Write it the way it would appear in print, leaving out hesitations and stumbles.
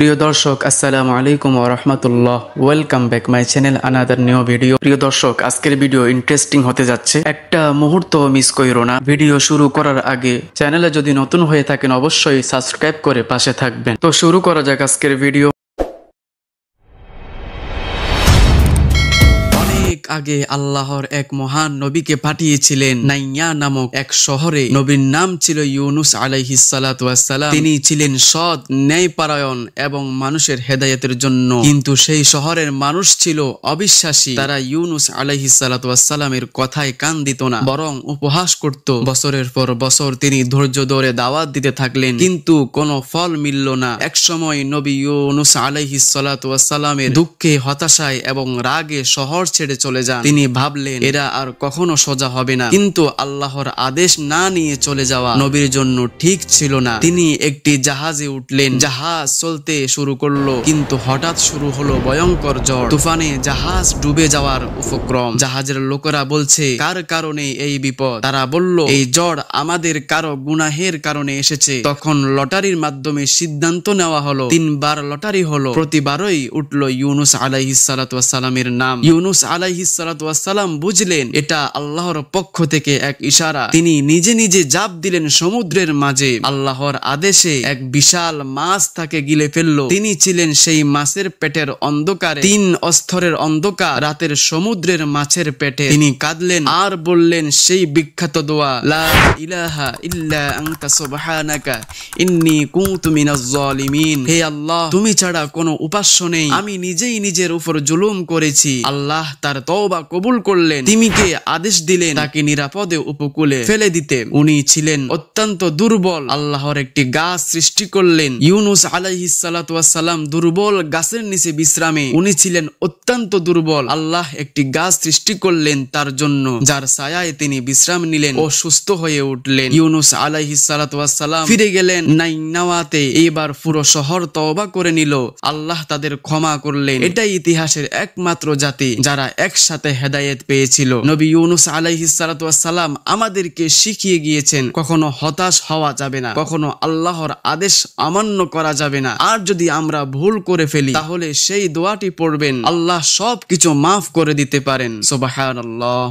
প্রিয় দর্শক আসসালামু আলাইকুম ওয়া রাহমাতুল্লাহ। Welcome back my channel another new video. প্রিয় দর্শক, আজকের ভিডিও ইন্টারেস্টিং হতে যাচ্ছে, একটা মুহূর্ত মিস কইরো না। ভিডিও শুরু করার আগে চ্যানেলে যদি নতুন হয়ে থাকেন অবশ্যই সাবস্ক্রাইব করে পাশে থাকবেন। তো শুরু করা যাক আজকের ভিডিও। আগে আল্লাহর এক মহান নবীকে পাঠিয়েছিলেন নাইয়া নামক এক শহরে। নবীর নাম ছিল ইউনুস আলাইহিস সালাতু ওয়াস সালাম। তিনি ছিলেন সৎ, ন্যায়পরায়ণ এবং মানুষের হেদায়েতের জন্য। কিন্তু সেই শহরের মানুষ ছিল অবিশ্বাসী। তারা ইউনুস আলাইহিস সালাতু ওয়াস সালামের কথায় কান দিত না, বরং উপহাস করত। বছরের পর বছর তিনি ধৈর্য ধরে দাওয়াত দিতে থাকলেন, কিন্তু কোনো ফল মিলল না। একসময় নবী ইউনুস আলাইহিস সালাতু ওয়াস সালামের দুঃখে, হতাশায় এবং রাগে শহর ছেড়ে চলে যান। তিনি ভাবলেন এরা আর কখনো সোজা হবে না, কিন্তু আল্লাহর আদেশ না নিয়ে চলে যাওয়া নবীর জন্য ঠিক ছিল না। তিনি একটি জাহাজে উঠলেন। জাহাজ চলতে শুরু করলো, কিন্তু হঠাৎ শুরু হলো ভয়ঙ্কর ঝড়। তুফানে জাহাজ ডুবে যাওয়ার উপক্রম। জাহাজের লোকেরা বলছে, কার কারণে এই বিপদ? তারা বলল, এই ঝড় আমাদের কারো গুনাহের কারণে এসেছে। তখন লটারির মাধ্যমে সিদ্ধান্ত নেওয়া হলো। 3 বার লটারি হলো, প্রতিবারই উঠলো ইউনুস আলাইহিস সালাতু ওয়াস সালামের নাম। ইউনুস আলাইহিস সালাতু ওয়াস সালাম বুঝলেন এটা আল্লাহর পক্ষ থেকে এক ইশারা। তিনি নিজে নিজে ঝাঁপ দিলেন সমুদ্রের মাঝে। আল্লাহর আদেশে এক বিশাল মাছ তাকে গিলে ফেললো। তিনি ছিলেন সেই মাছের পেটের অন্ধকারে, 3 স্তরের অন্ধকার রাতের সমুদ্রের মাছের পেটে। তিনি কাঁদলেন আর বললেন সেই বিখ্যাত দোয়া, লা ইলাহা ইল্লা আনতা সুবহানাকা ইন্নী কুনতু মিনাজ জালিমিন। হে আল্লাহ, তুমি ছাড়া কোনো উপাস্য নেই, আমি নিজেই নিজের উপর জুলুম করেছি। আল্লাহ তার তওবা কবুল করলেন। তিনিকে আদেশ দিলেন তাকে নিরাপদে উপকূলে ফেলে দিতে। উনি ছিলেন অত্যন্ত দুর্বল। আল্লাহর একটি গাছ সৃষ্টি করলেন। ইউনুস আলাইহিস সালাতু ওয়াস সালাম দুর্বল গাছের নিচে বিশ্রামে। উনি ছিলেন অত্যন্ত দুর্বল। আল্লাহ একটি গাছ সৃষ্টি করলেন তার জন্য, যার ছায়ায় তিনি বিশ্রাম নিলেন ও সুস্থ হয়ে উঠলেন। ইউনুস আলাইহিস সালাতু ওয়াস সালাম ফিরে গেলেন নাইনাওয়াতে। এবার পুরো শহর তওবা করে নিল। আল্লাহ তাদের ক্ষমা করলেন। এটাই ইতিহাসের একমাত্র জাতি যারা একসাথে হেদায়েত পেয়েছিল। নবী ইউনুস আলাইহিস সালাতু ওয়াস সালাম আমাদেরকে শিখিয়ে গিয়েছেন, কখনো হতাশ হওয়া যাবে না, কখনো আল্লাহর আদেশ অমান্য করা যাবে না। আর যদি আমরা ভুল করে ফেলি তাহলে সেই দোয়াটি পড়বেন, আল্লাহ সবকিছু মাফ করে দিতে পারেন। সুবহানাল্লাহ।